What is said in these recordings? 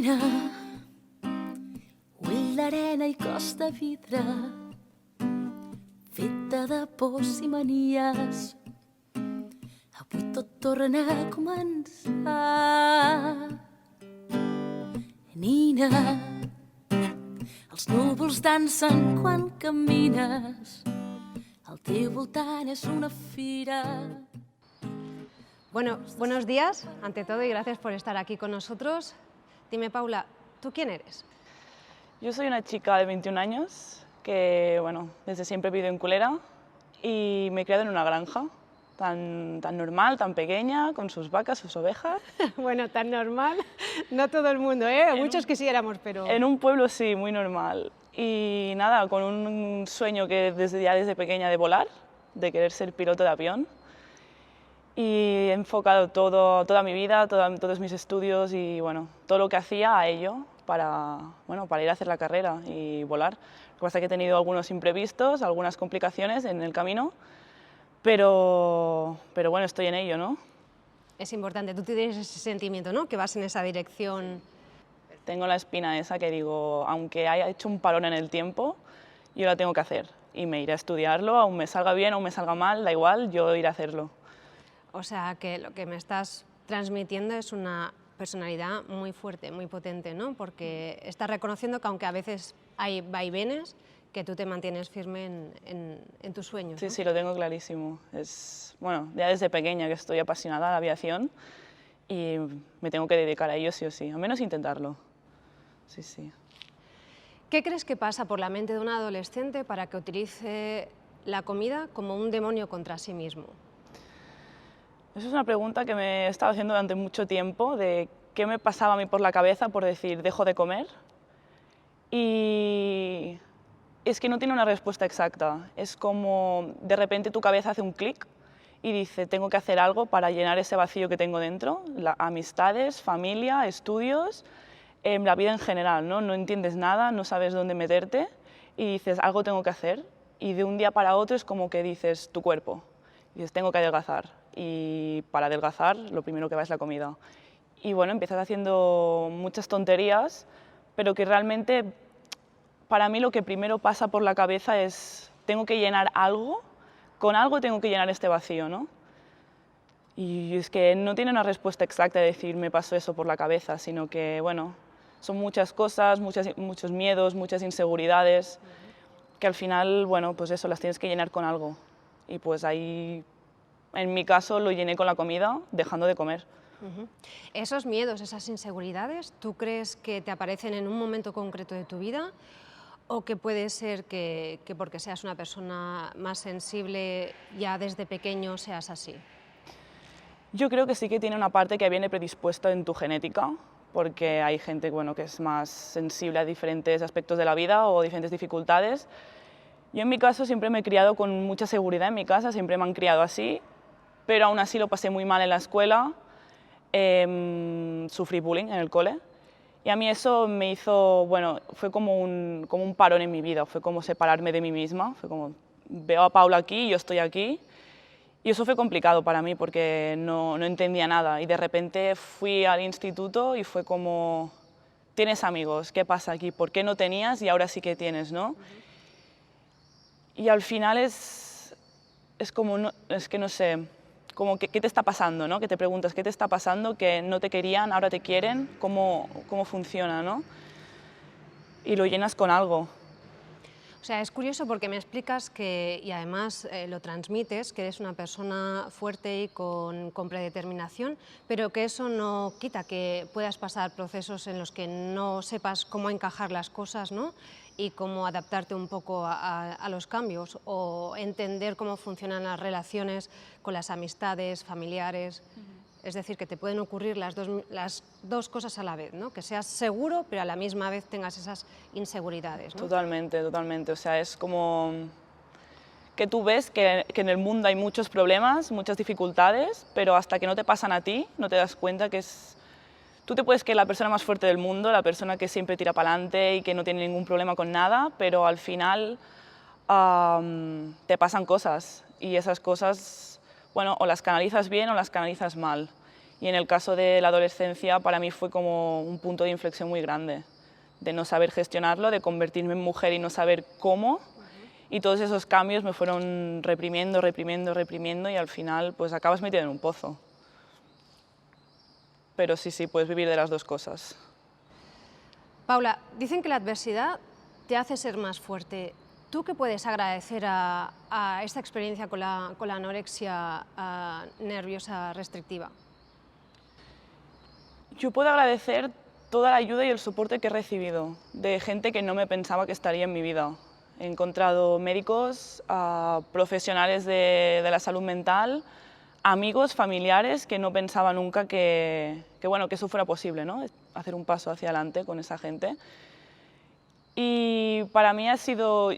Nina, huele l'arena i cos de vidre, feta de pors i manies. Avui tot torna a començar. Nina, els núvols dansen quan camines, al teu voltant és una fira. Bueno, buenos días, ante todo, y gracias por estar aquí con nosotros. Dime, Paula, ¿tú quién eres? Yo soy una chica de 21 años que, bueno, desde siempre he vivido en Culera y me he criado en una granja tan normal, tan pequeña, con sus vacas, sus ovejas. Bueno, tan normal, no todo el mundo, ¿eh? Muchos quisiéramos, pero... En un pueblo sí, muy normal. Y nada, con un sueño que desde pequeña de volar, de querer ser piloto de avión. Y he enfocado toda mi vida, todos mis estudios y bueno, todo lo que hacía a ello para ir a hacer la carrera y volar. Lo que pasa es que he tenido algunos imprevistos, algunas complicaciones en el camino, pero bueno, estoy en ello, ¿no? Es importante, tú tienes ese sentimiento, ¿no? Que vas en esa dirección. Tengo la espina esa que digo, aunque haya hecho un parón en el tiempo, yo la tengo que hacer y me iré a estudiarlo, aun me salga bien o me salga mal, da igual, yo iré a hacerlo. O sea, que lo que me estás transmitiendo es una personalidad muy fuerte, muy potente, ¿no? Porque estás reconociendo que aunque a veces hay vaivenes, que tú te mantienes firme en tus sueños, Sí, ¿no? sí, lo tengo clarísimo. Bueno, ya desde pequeña que estoy apasionada a la aviación y me tengo que dedicar a ello sí o sí, al menos intentarlo. Sí, sí. ¿Qué crees que pasa por la mente de un adolescente para que utilice la comida como un demonio contra sí mismo? Esa es una pregunta que me he estado haciendo durante mucho tiempo, de qué me pasaba a mí por la cabeza por decir, dejo de comer. Y es que no tiene una respuesta exacta. Es como de repente tu cabeza hace un clic y dice, tengo que hacer algo para llenar ese vacío que tengo dentro, amistades, familia, estudios, la vida en general, ¿no? No entiendes nada, no sabes dónde meterte y dices, algo tengo que hacer. Y de un día para otro es como que dices, tu cuerpo, y dices, tengo que adelgazar. Y para adelgazar lo primero que va es la comida. Y bueno, empiezas haciendo muchas tonterías, pero que realmente para mí lo que primero pasa por la cabeza es, tengo que llenar algo, con algo tengo que llenar este vacío, ¿no? Y es que no tiene una respuesta exacta de decir, me pasó eso por la cabeza, sino que, bueno, son muchas cosas, muchos miedos, muchas inseguridades, que al final, bueno, pues eso, las tienes que llenar con algo. Y pues ahí, en mi caso, lo llené con la comida, dejando de comer. Esos miedos, esas inseguridades, ¿tú crees que te aparecen en un momento concreto de tu vida o que puede ser que porque seas una persona más sensible ya desde pequeño seas así? Yo creo que sí que tiene una parte que viene predispuesta en tu genética, porque hay gente, bueno, que es más sensible a diferentes aspectos de la vida o diferentes dificultades. Yo en mi caso siempre me he criado con mucha seguridad en mi casa, siempre me han criado así, pero aún así lo pasé muy mal en la escuela, sufrí bullying en el cole y a mí eso me hizo, bueno, fue como un parón en mi vida, fue como separarme de mí misma, fue como veo a Paula aquí y yo estoy aquí y eso fue complicado para mí porque no entendía nada y de repente fui al instituto y fue como, tienes amigos, ¿qué pasa aquí? ¿Por qué no tenías y ahora sí que tienes, no? Y al final es como, es que no sé, como que, ¿qué te está pasando? ¿No? Que te preguntas, ¿qué te está pasando? Que no te querían, ahora te quieren, ¿cómo funciona? ¿No? Y lo llenas con algo. O sea, es curioso porque me explicas que, y además lo transmites, que eres una persona fuerte y con predeterminación, pero que eso no quita que puedas pasar procesos en los que no sepas cómo encajar las cosas, ¿no? Y cómo adaptarte un poco a los cambios o entender cómo funcionan las relaciones con las amistades, familiares. Es decir, que te pueden ocurrir las dos cosas a la vez, ¿no? Que seas seguro, pero a la misma vez tengas esas inseguridades, ¿no? Totalmente, totalmente. O sea, es como que tú ves que en el mundo hay muchos problemas, muchas dificultades, pero hasta que no te pasan a ti, no te das cuenta que es... Tú te puedes creer la persona más fuerte del mundo, la persona que siempre tira para adelante y que no tiene ningún problema con nada, pero al final te pasan cosas y esas cosas, bueno, o las canalizas bien o las canalizas mal. Y en el caso de la adolescencia, para mí fue como un punto de inflexión muy grande, de no saber gestionarlo, de convertirme en mujer y no saber cómo. Y todos esos cambios me fueron reprimiendo, reprimiendo, reprimiendo y al final pues acabas metido en un pozo. Pero sí, sí, puedes vivir de las dos cosas. Paula, dicen que la adversidad te hace ser más fuerte. ¿Tú qué puedes agradecer a esta experiencia con la anorexia nerviosa restrictiva? Yo puedo agradecer toda la ayuda y el soporte que he recibido de gente que no me pensaba que estaría en mi vida. He encontrado médicos, profesionales de la salud mental, amigos, familiares que no pensaba nunca que eso fuera posible, ¿no? Hacer un paso hacia adelante con esa gente. Y para mí ha sido,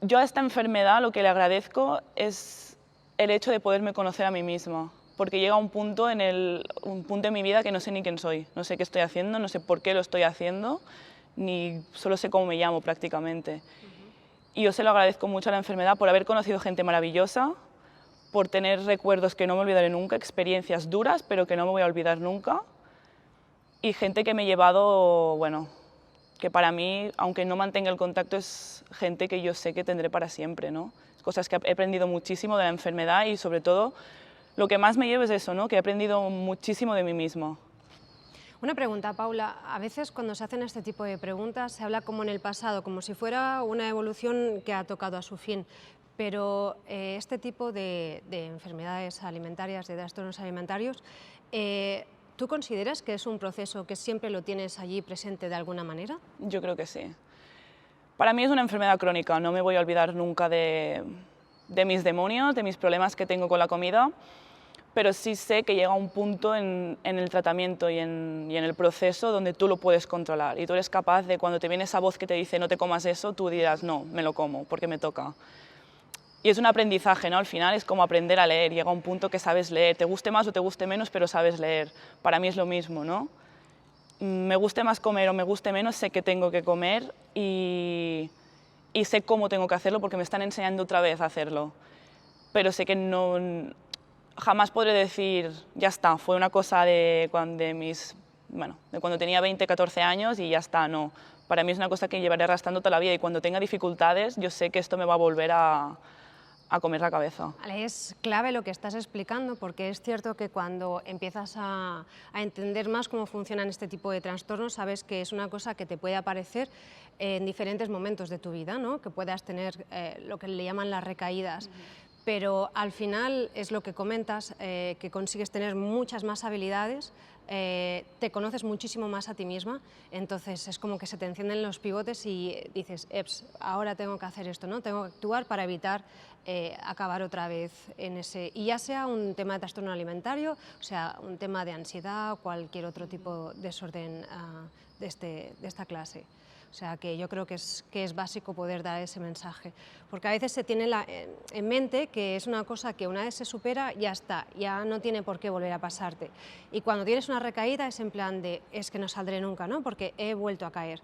yo a esta enfermedad lo que le agradezco es el hecho de poderme conocer a mí misma, porque llega un punto en mi vida que no sé ni quién soy, no sé qué estoy haciendo, no sé por qué lo estoy haciendo, ni solo sé cómo me llamo prácticamente. Y yo se lo agradezco mucho a la enfermedad por haber conocido gente maravillosa, por tener recuerdos que no me olvidaré nunca, experiencias duras, pero que no me voy a olvidar nunca, y gente que me ha llevado, bueno, que para mí, aunque no mantenga el contacto, es gente que yo sé que tendré para siempre, ¿no? Cosas que he aprendido muchísimo de la enfermedad y sobre todo lo que más me llevo es eso, ¿no? Que he aprendido muchísimo de mí misma. Una pregunta, Paula. A veces cuando se hacen este tipo de preguntas se habla como en el pasado, como si fuera una evolución que ha tocado a su fin. Pero este tipo de enfermedades alimentarias, de trastornos alimentarios, ¿tú consideras que es un proceso que siempre lo tienes allí presente de alguna manera? Yo creo que sí. Para mí es una enfermedad crónica, no me voy a olvidar nunca de mis demonios, de mis problemas que tengo con la comida, pero sí sé que llega un punto en el tratamiento y en el proceso donde tú lo puedes controlar y tú eres capaz de, cuando te viene esa voz que te dice no te comas eso, tú dirás no, me lo como porque me toca. Y es un aprendizaje, ¿no? Al final es como aprender a leer, llega un punto que sabes leer, te guste más o te guste menos, pero sabes leer. Para mí es lo mismo, ¿no? Me guste más comer o me guste menos, sé que tengo que comer y sé cómo tengo que hacerlo porque me están enseñando otra vez a hacerlo. Pero sé que no, jamás podré decir, ya está, fue una cosa de cuando tenía 20, 14 años y ya está, no. Para mí es una cosa que llevaré arrastrando toda la vida y cuando tenga dificultades yo sé que esto me va a volver a comer la cabeza. Vale, es clave lo que estás explicando porque es cierto que cuando empiezas a entender más cómo funcionan este tipo de trastornos, sabes que es una cosa que te puede aparecer en diferentes momentos de tu vida, ¿no? Que puedas tener lo que le llaman las recaídas. Pero al final es lo que comentas, que consigues tener muchas más habilidades, te conoces muchísimo más a ti misma, entonces es como que se te encienden los pivotes y dices, ahora tengo que hacer esto, ¿no? Tengo que actuar para evitar acabar otra vez en ese... Y ya sea un tema de trastorno alimentario, o sea, un tema de ansiedad o cualquier otro tipo de desorden de esta clase. O sea, que yo creo que es básico poder dar ese mensaje, porque a veces se tiene en mente que es una cosa que una vez se supera, ya está, ya no tiene por qué volver a pasarte. Y cuando tienes una recaída es en plan de, es que no saldré nunca, ¿no? Porque he vuelto a caer.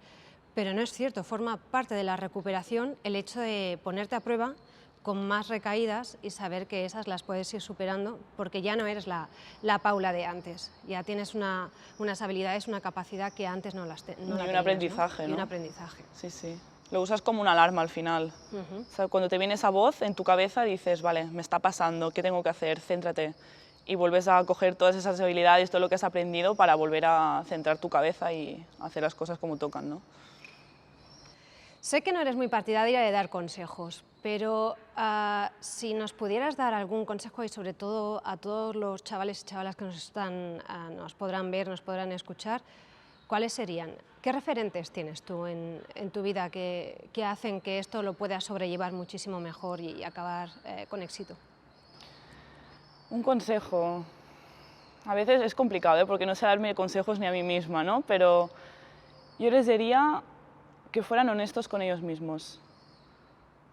Pero no es cierto, forma parte de la recuperación el hecho de ponerte a prueba con más recaídas y saber que esas las puedes ir superando porque ya no eres la Paula de antes, ya tienes unas habilidades, una capacidad que antes no las tenías. Y un aprendizaje, ¿no? Y un aprendizaje. Sí, sí. Lo usas como una alarma al final. O sea, cuando te viene esa voz en tu cabeza dices, vale, me está pasando, ¿qué tengo que hacer? Céntrate. Y vuelves a coger todas esas habilidades, todo lo que has aprendido para volver a centrar tu cabeza y hacer las cosas como tocan, ¿no? Sé que no eres muy partidaria de dar consejos, pero si nos pudieras dar algún consejo y sobre todo a todos los chavales y chavalas que nos podrán ver, nos podrán escuchar, ¿cuáles serían? ¿Qué referentes tienes tú en tu vida que hacen que esto lo puedas sobrellevar muchísimo mejor y acabar con éxito? Un consejo. A veces es complicado, porque no sé darme consejos ni a mí misma, ¿no? Pero yo les diría que fueran honestos con ellos mismos.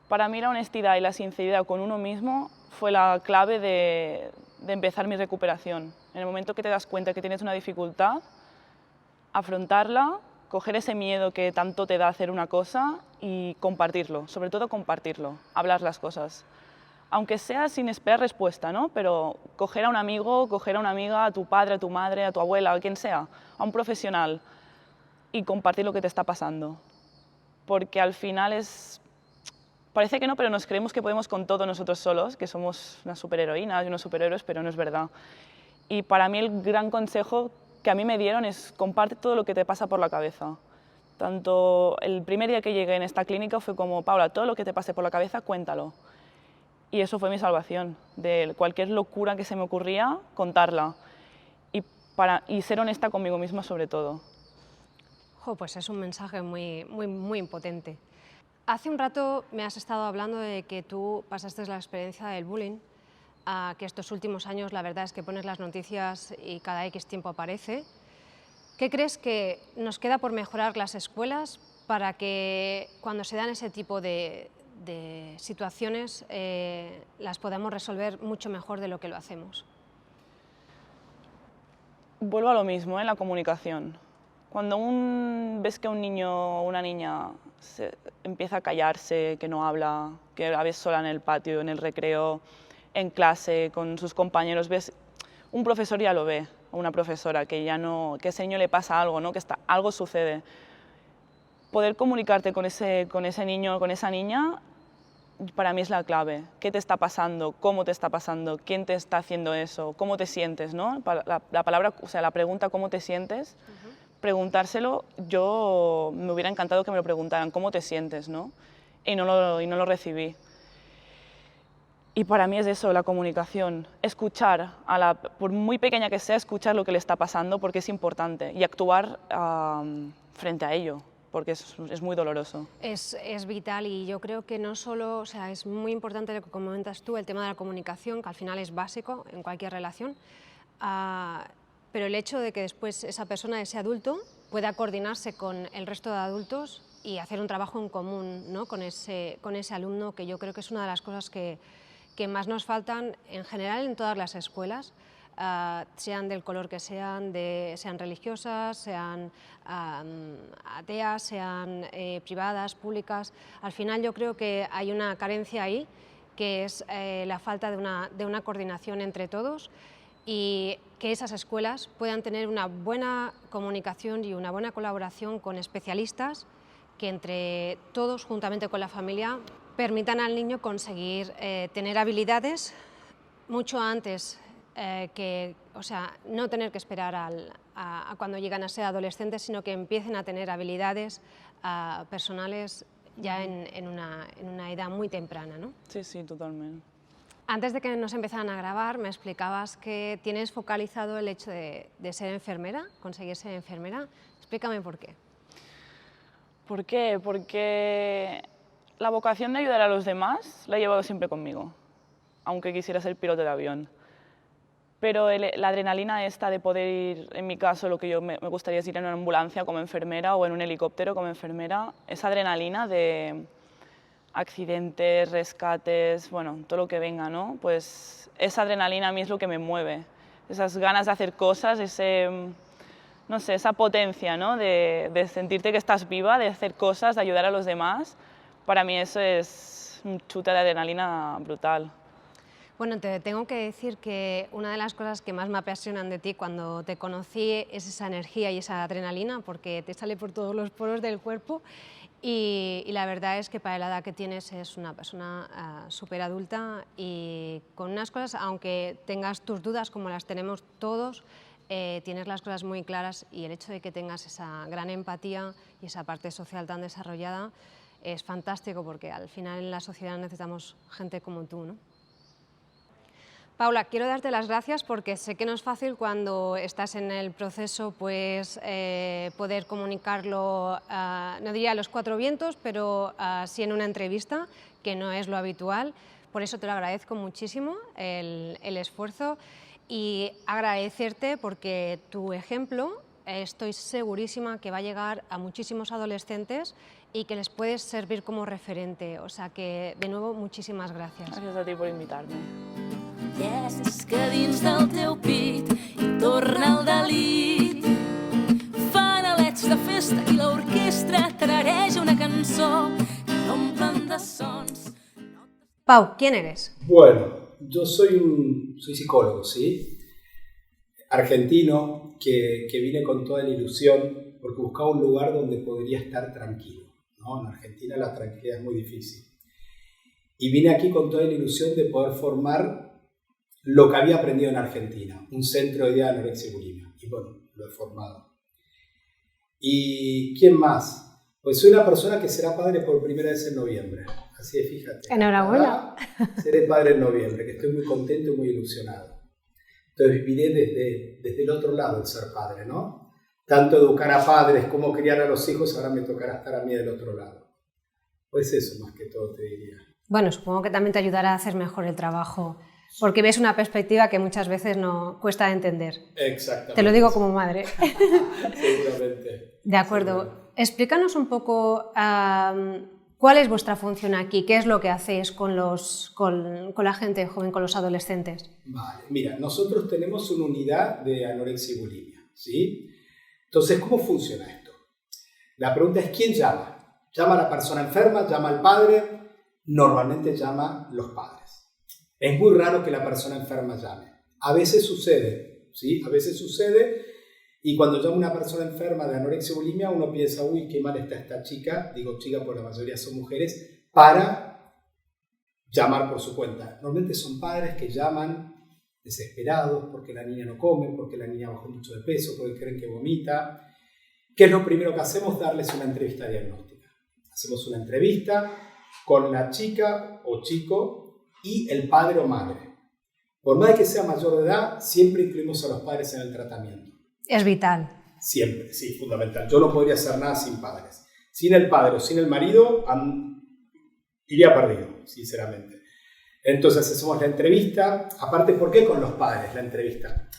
Para mí la honestidad y la sinceridad con uno mismo fue la clave de empezar mi recuperación. En el momento que te das cuenta que tienes una dificultad, afrontarla, coger ese miedo que tanto te da hacer una cosa y compartirlo, sobre todo compartirlo, hablar las cosas. aunque sea sin esperar respuesta, ¿no? Pero coger a un amigo, coger a una amiga, a tu padre, a tu madre, a tu abuela, a quien sea, a un profesional y compartir lo que te está pasando. Porque al final parece que no, pero nos creemos que podemos con todo nosotros solos, que somos unas superheroínas y unos superhéroes, pero no es verdad. Y para mí el gran consejo que a mí me dieron es comparte todo lo que te pasa por la cabeza. Tanto el primer día que llegué en esta clínica fue como, Paula, todo lo que te pase por la cabeza, cuéntalo. Y eso fue mi salvación, de cualquier locura que se me ocurría, contarla. Y ser honesta conmigo misma sobre todo. Jo, pues es un mensaje muy potente. Hace un rato me has estado hablando de que tú pasaste la experiencia del bullying, que estos últimos años la verdad es que pones las noticias y cada X tiempo aparece. ¿Qué crees que nos queda por mejorar las escuelas para que cuando se dan ese tipo de situaciones las podamos resolver mucho mejor de lo que lo hacemos? Vuelvo a lo mismo, la comunicación. Cuando ves que un niño o una niña empieza a callarse, que no habla, que la ves sola en el patio, en el recreo, en clase, con sus compañeros, un profesor ya lo ve, o una profesora, que a ese niño le pasa algo, ¿no? Algo sucede. Poder comunicarte con ese niño o con esa niña, para mí es la clave. ¿Qué te está pasando? ¿Cómo te está pasando? ¿Quién te está haciendo eso? ¿Cómo te sientes? ¿No? La pregunta ¿cómo te sientes? Preguntárselo, me hubiera encantado que me lo preguntaran, ¿cómo te sientes? ¿No? Y no lo recibí. Y para mí es eso, la comunicación, escuchar, por muy pequeña que sea, escuchar lo que le está pasando porque es importante y actuar frente a ello, porque es muy doloroso. Es vital y yo creo que no solo, o sea, es muy importante lo que comentas tú, el tema de la comunicación, que al final es básico en cualquier relación, pero el hecho de que después esa persona, ese adulto, pueda coordinarse con el resto de adultos y hacer un trabajo en común, ¿no? con ese alumno, que yo creo que es una de las cosas que más nos faltan en general en todas las escuelas, sean del color que sean, sean religiosas, sean ateas, sean privadas, públicas. Al final yo creo que hay una carencia ahí, que es la falta de una coordinación entre todos, y que esas escuelas puedan tener una buena comunicación y una buena colaboración con especialistas que entre todos, juntamente con la familia, permitan al niño conseguir tener habilidades mucho antes no tener que esperar a cuando llegan a ser adolescentes, sino que empiecen a tener habilidades personales ya en una edad muy temprana, ¿no? Sí, sí, totalmente. Antes de que nos empezaran a grabar, me explicabas que tienes focalizado el hecho de ser enfermera, conseguir ser enfermera. Explícame por qué. ¿Por qué? Porque la vocación de ayudar a los demás la he llevado siempre conmigo, aunque quisiera ser piloto de avión. Pero la adrenalina esta de poder ir, en mi caso, lo que me gustaría es ir en una ambulancia como enfermera o en un helicóptero como enfermera, esa adrenalina de accidentes, rescates, bueno, todo lo que venga, ¿no? Pues esa adrenalina a mí es lo que me mueve, esas ganas de hacer cosas, no sé, esa potencia, ¿no? de sentirte que estás viva, de hacer cosas, de ayudar a los demás. Para mí eso es un chute de adrenalina brutal. Bueno, te tengo que decir que una de las cosas que más me apasionan de ti cuando te conocí es esa energía y esa adrenalina, porque te sale por todos los poros del cuerpo, y la verdad es que para la edad que tienes es una persona súper adulta y con unas cosas, aunque tengas tus dudas como las tenemos todos, tienes las cosas muy claras, y el hecho de que tengas esa gran empatía y esa parte social tan desarrollada es fantástico, porque al final en la sociedad necesitamos gente como tú, ¿no? Paula, quiero darte las gracias porque sé que no es fácil cuando estás en el proceso pues, poder comunicarlo, no diría a los cuatro vientos, pero sí en una entrevista, que no es lo habitual. Por eso te lo agradezco muchísimo, el esfuerzo, y agradecerte porque tu ejemplo estoy segurísima que va a llegar a muchísimos adolescentes y que les puedes servir como referente. O sea que, de nuevo, muchísimas gracias. Gracias a ti por invitarme. És que dins del teu pit hi torna el delit. Fan alets de festa i l'orquestra tarareja una cançó que l'omplen de sons. Pau, ¿quién eres? Bueno, yo soy psicólogo, ¿sí? Argentino, que vine con toda la ilusión porque buscaba un lugar donde podría estar tranquilo, ¿no? En Argentina la tranquilidad es muy difícil. Y vine aquí con toda la ilusión de poder formar lo que había aprendido en Argentina, un centro de día de anorexia y bulimia. Y bueno, lo he formado. ¿Y quién más? Pues soy una persona que será padre por primera vez en noviembre. Así de, fíjate. Enhorabuena. Seré padre en noviembre, que estoy muy contento y muy ilusionado. Entonces viviré desde el otro lado el ser padre, ¿no? Tanto educar a padres como criar a los hijos, ahora me tocará estar a mí del otro lado. Pues eso, más que todo, te diría. Bueno, supongo que también te ayudará a hacer mejor el trabajo, porque ves una perspectiva que muchas veces no cuesta de entender. Exactamente. Te lo digo como madre. Seguramente. De acuerdo. Seguramente. Explícanos un poco cuál es vuestra función aquí, qué es lo que hacéis con la gente joven, con los adolescentes. Vale, mira, nosotros tenemos una unidad de anorexia y bulimia, ¿sí? Entonces, ¿cómo funciona esto? La pregunta es, ¿quién llama? ¿Llama a la persona enferma? ¿Llama al padre? Normalmente llama los padres. Es muy raro que la persona enferma llame. A veces sucede, ¿sí? A veces sucede, y cuando llama una persona enferma de anorexia y bulimia, uno piensa, uy, qué mal está esta chica, digo chica porque la mayoría son mujeres, para llamar por su cuenta. Normalmente son padres que llaman desesperados porque la niña no come, porque la niña bajó mucho de peso, porque creen que vomita. ¿Qué es lo primero que hacemos? Darles una entrevista diagnóstica. Hacemos una entrevista con la chica o chico y el padre o madre. Por más que sea mayor de edad, siempre incluimos a los padres en el tratamiento. Es vital. Siempre, sí, fundamental. Yo no podría hacer nada sin padres. Sin el padre o sin el marido, iría perdido, sinceramente. Entonces hacemos la entrevista. Aparte, ¿por qué con los padres la entrevista?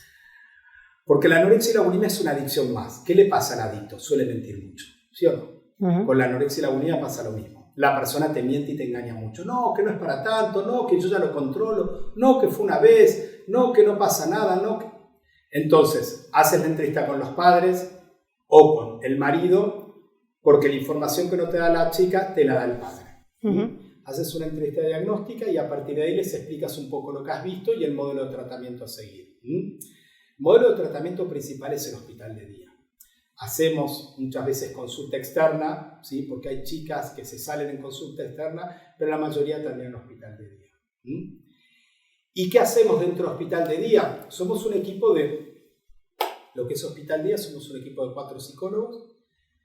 Porque la anorexia y la bulimia es una adicción más. ¿Qué le pasa al adicto? Suele mentir mucho, ¿sí o no? Con la anorexia y la bulimia pasa lo mismo. La persona te miente y te engaña mucho. No, que no es para tanto, no, que yo ya lo controlo, no, que fue una vez, no, que no pasa nada, no. Entonces, haces la entrevista con los padres o con el marido, porque la información que no te da la chica te la da el padre. Haces una entrevista diagnóstica y a partir de ahí les explicas un poco lo que has visto y el modelo de tratamiento a seguir. El modelo de tratamiento principal es el hospital de día. Hacemos muchas veces consulta externa, ¿sí? Porque hay chicas que se salen en consulta externa, pero la mayoría también en hospital de día. ¿Y qué hacemos dentro del hospital de día? Somos un equipo de, lo que es hospital de día, somos un equipo de 4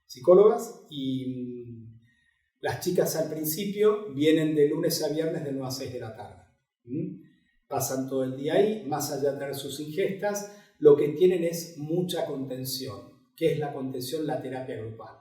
psicólogas, y las chicas al principio vienen de lunes a viernes de 9 a 6 de la tarde. Pasan todo el día ahí, más allá de tener sus ingestas, lo que tienen es mucha contención. ¿Qué es la contención? La terapia grupal,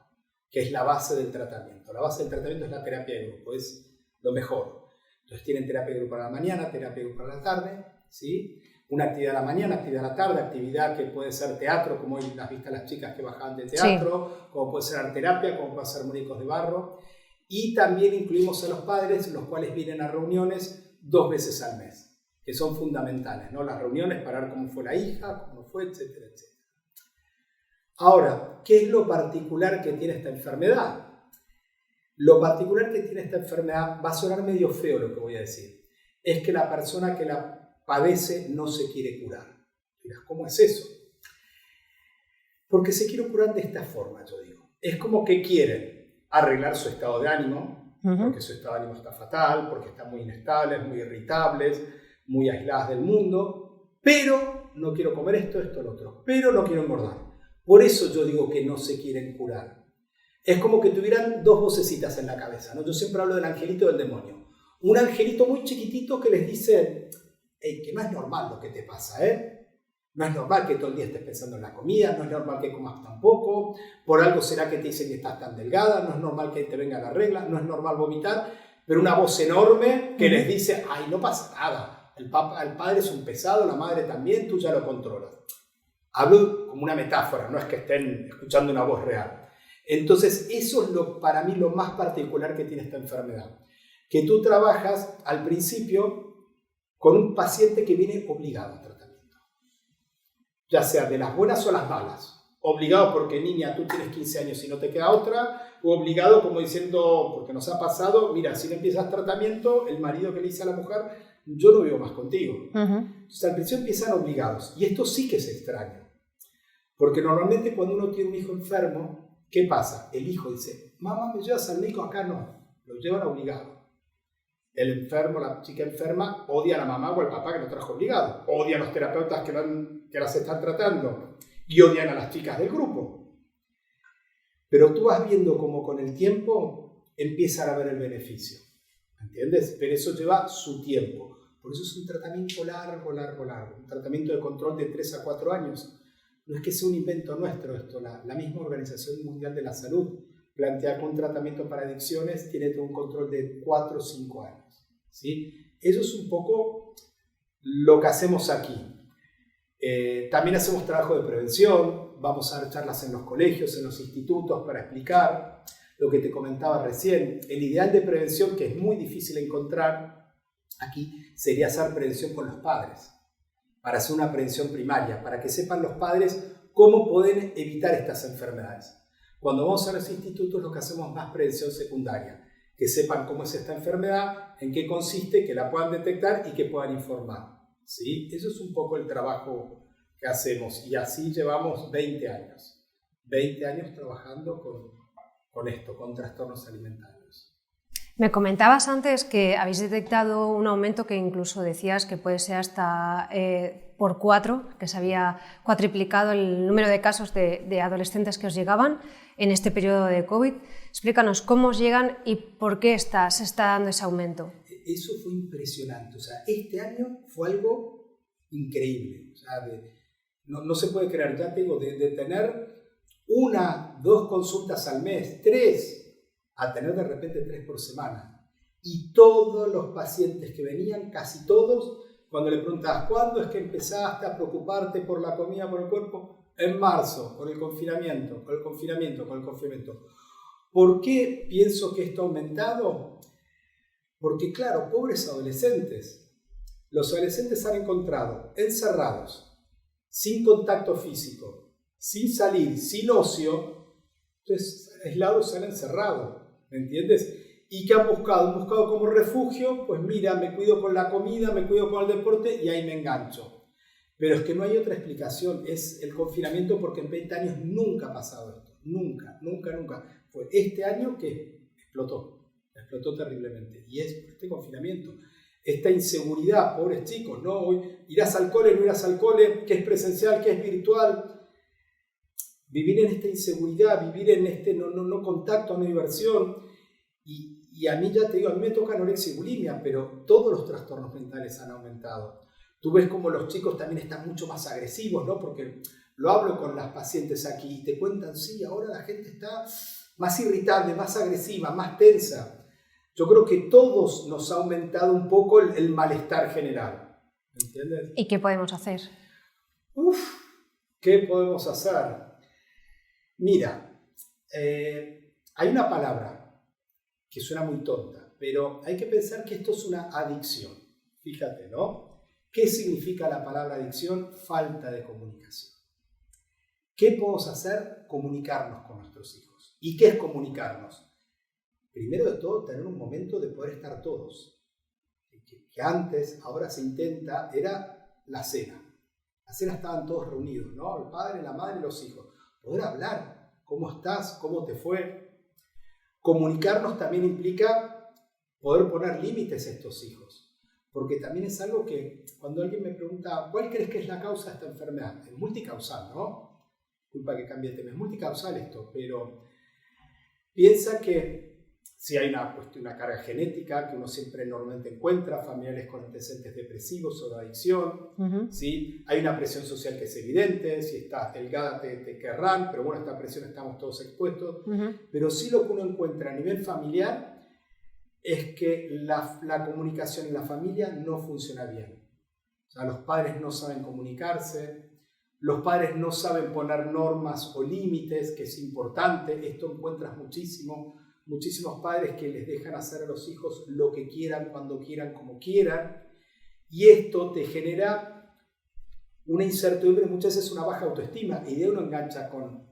que es la base del tratamiento. La base del tratamiento es la terapia de grupo, es lo mejor. Entonces tienen terapia grupal a la mañana, terapia grupal a la tarde, ¿sí? Una actividad a la mañana, actividad a la tarde, actividad que puede ser teatro, como hoy las viste las chicas que bajaban de teatro, sí. Como puede ser arteterapia, como puede ser muñecos de barro. Y también incluimos a los padres, los cuales vienen a reuniones 2 veces al mes, que son fundamentales, ¿no? Las reuniones para ver cómo fue la hija, cómo fue, etcétera, etcétera. Ahora, ¿qué es lo particular que tiene esta enfermedad? Lo particular que tiene esta enfermedad, va a sonar medio feo lo que voy a decir, es que la persona que la padece no se quiere curar. Dirás, ¿cómo es eso? Porque se quiere curar de esta forma, yo digo. Es como que quieren arreglar su estado de ánimo, porque su estado de ánimo está fatal, porque están muy inestables, muy irritables, muy aisladas del mundo, pero no quiero comer esto, lo otro, pero no quiero engordar. Por eso yo digo que no se quieren curar. Es como que tuvieran 2 vocecitas en la cabeza, ¿no? Yo siempre hablo del angelito y del demonio. Un angelito muy chiquitito que les dice, hey, que no es normal lo que te pasa, ¿eh? No es normal que todo el día estés pensando en la comida, no es normal que comas tan poco, por algo será que te dicen que estás tan delgada, no es normal que te venga la regla, no es normal vomitar, pero una voz enorme que les dice, ay, no pasa nada, el padre es un pesado, la madre también, tú ya lo controlas. Hablo como una metáfora, no es que estén escuchando una voz real. Entonces, eso es para mí lo más particular que tiene esta enfermedad. Que tú trabajas al principio con un paciente que viene obligado a tratamiento. Ya sea de las buenas o las malas. Obligado porque, niña, tú tienes 15 años y no te queda otra. O obligado como diciendo, porque nos ha pasado, mira, si no empiezas tratamiento, el marido que le dice a la mujer, yo no vivo más contigo. Entonces al principio empiezan obligados, y esto sí que es extraño, porque normalmente cuando uno tiene un hijo enfermo, ¿qué pasa? El hijo dice, mamá, ¿me llevas al médico? Acá no, lo llevan obligado. El enfermo, la chica enferma, odia a la mamá o al papá que lo trajo obligado, odia a los terapeutas que las están tratando, y odian a las chicas del grupo. Pero tú vas viendo como con el tiempo empiezan a ver el beneficio, ¿entiendes? Pero eso lleva su tiempo. Por eso es un tratamiento largo. Un tratamiento de control de 3 a 4 años. No es que sea un invento nuestro esto. La misma Organización Mundial de la Salud plantea que un tratamiento para adicciones tiene un control de 4 o 5 años. ¿Sí? Eso es un poco lo que hacemos aquí. También hacemos trabajo de prevención. Vamos a dar charlas en los colegios, en los institutos para explicar lo que te comentaba recién. El ideal de prevención, que es muy difícil encontrar aquí, sería hacer prevención con los padres, para hacer una prevención primaria, para que sepan los padres cómo pueden evitar estas enfermedades. Cuando vamos a los institutos, lo que hacemos es más prevención secundaria, que sepan cómo es esta enfermedad, en qué consiste, que la puedan detectar y que puedan informar. ¿Sí? Eso es un poco el trabajo que hacemos, y así llevamos 20 años. 20 años trabajando con esto, con trastornos alimentarios. Me comentabas antes que habéis detectado un aumento que incluso decías que puede ser hasta por 4, que se había cuatriplicado el número de casos de adolescentes que os llegaban en este periodo de COVID. Explícanos cómo os llegan y por qué se está dando ese aumento. Eso fue impresionante. O sea, este año fue algo increíble. O sea, no se puede creer, ya te digo, de tener 1, 2 consultas al mes, 3, a tener de repente 3 por semana. Y todos los pacientes que venían, casi todos, cuando le preguntabas, ¿cuándo es que empezaste a preocuparte por la comida, por el cuerpo? En marzo, con el confinamiento. ¿Por qué pienso que esto ha aumentado? Porque claro, pobres adolescentes. Los adolescentes han encontrado encerrados, sin contacto físico, sin salir, sin ocio, entonces aislados, se han encerrado, ¿me entiendes? ¿Y qué han buscado? Han buscado como refugio, pues mira, me cuido con la comida, me cuido con el deporte y ahí me engancho. Pero es que no hay otra explicación, es el confinamiento, porque en 20 años nunca ha pasado esto, nunca. Fue este año que explotó terriblemente, y es este confinamiento. Esta inseguridad, pobres chicos, ¿no? Hoy irás al cole, no irás al cole, qué es presencial, qué es virtual. Vivir en esta inseguridad, vivir en este no contacto, no diversión. Y a mí, ya te digo, a mí me toca anorexia y bulimia, pero todos los trastornos mentales han aumentado. Tú ves como los chicos también están mucho más agresivos, ¿no? Porque lo hablo con las pacientes aquí y te cuentan, sí, ahora la gente está más irritable, más agresiva, más tensa. Yo creo que todos nos ha aumentado un poco el malestar general. ¿Me entiendes? ¿Y qué podemos hacer? ¿Qué podemos hacer? Mira, hay una palabra que suena muy tonta, pero hay que pensar que esto es una adicción. Fíjate, ¿no? ¿Qué significa la palabra adicción? Falta de comunicación. ¿Qué podemos hacer? Comunicarnos con nuestros hijos. ¿Y qué es comunicarnos? Primero de todo, tener un momento de poder estar todos. Que antes, ahora se intenta, era la cena. La cena estaban todos reunidos, ¿no? El padre, la madre y los hijos. Poder hablar. ¿Cómo estás? ¿Cómo te fue? Comunicarnos también implica poder poner límites a estos hijos. Porque también es algo que, cuando alguien me pregunta, ¿cuál crees que es la causa de esta enfermedad? Es multicausal, ¿no? Disculpa que cambie de tema. Es multicausal esto, pero piensa que si hay una carga genética que uno siempre normalmente encuentra, familiares con antecedentes depresivos o de adicción, ¿sí? Hay una presión social que es evidente, si estás delgada te querrán, pero bueno, esta presión estamos todos expuestos. Pero sí lo que uno encuentra a nivel familiar es que la comunicación en la familia no funciona bien. O sea, los padres no saben comunicarse, los padres no saben poner normas o límites, que es importante. Esto encuentras muchísimos padres que les dejan hacer a los hijos lo que quieran, cuando quieran, como quieran, y esto te genera una incertidumbre, muchas veces una baja autoestima, y de uno engancha con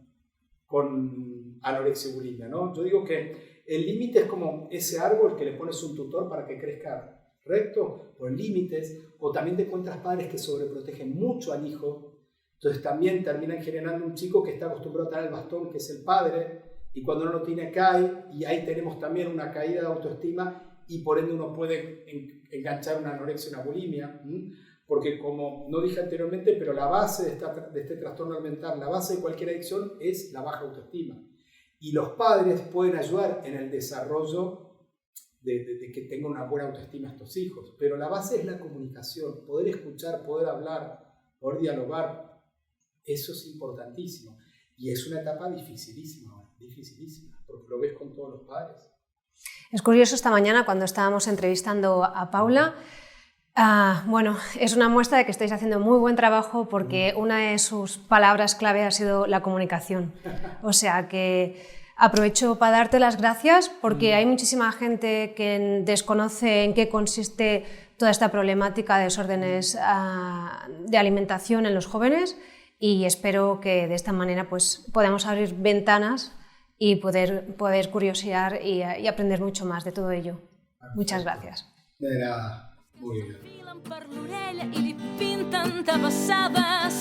anorexia y bulimia, ¿no? Yo digo que el límite es como ese árbol que le pones un tutor para que crezca ¿correcto? Por límites, o también te encuentras padres que sobreprotegen mucho al hijo, entonces también terminan generando un chico que está acostumbrado a tener el bastón, que es el padre, y cuando no lo tiene cae, y ahí tenemos también una caída de autoestima, y por ende uno puede enganchar una anorexia, una bulimia, porque como no dije anteriormente, pero la base de este trastorno mental, la base de cualquier adicción es la baja autoestima. Y los padres pueden ayudar en el desarrollo de que tengan una buena autoestima estos hijos, pero la base es la comunicación, poder escuchar, poder hablar, poder dialogar, eso es importantísimo. Y es una etapa dificilísima, porque lo ves con todos los padres. Es curioso, esta mañana cuando estábamos entrevistando a Paula, bueno, es una muestra de que estáis haciendo muy buen trabajo porque una de sus palabras clave ha sido la comunicación. O sea que aprovecho para darte las gracias porque hay muchísima gente que desconoce en qué consiste toda esta problemática de desórdenes de alimentación en los jóvenes y espero que de esta manera pues, podamos abrir ventanas y poder curiosear y aprender mucho más de todo ello. Muchas gracias. De nada. Muy bien. Filen per l'orella i li pinten tabassades.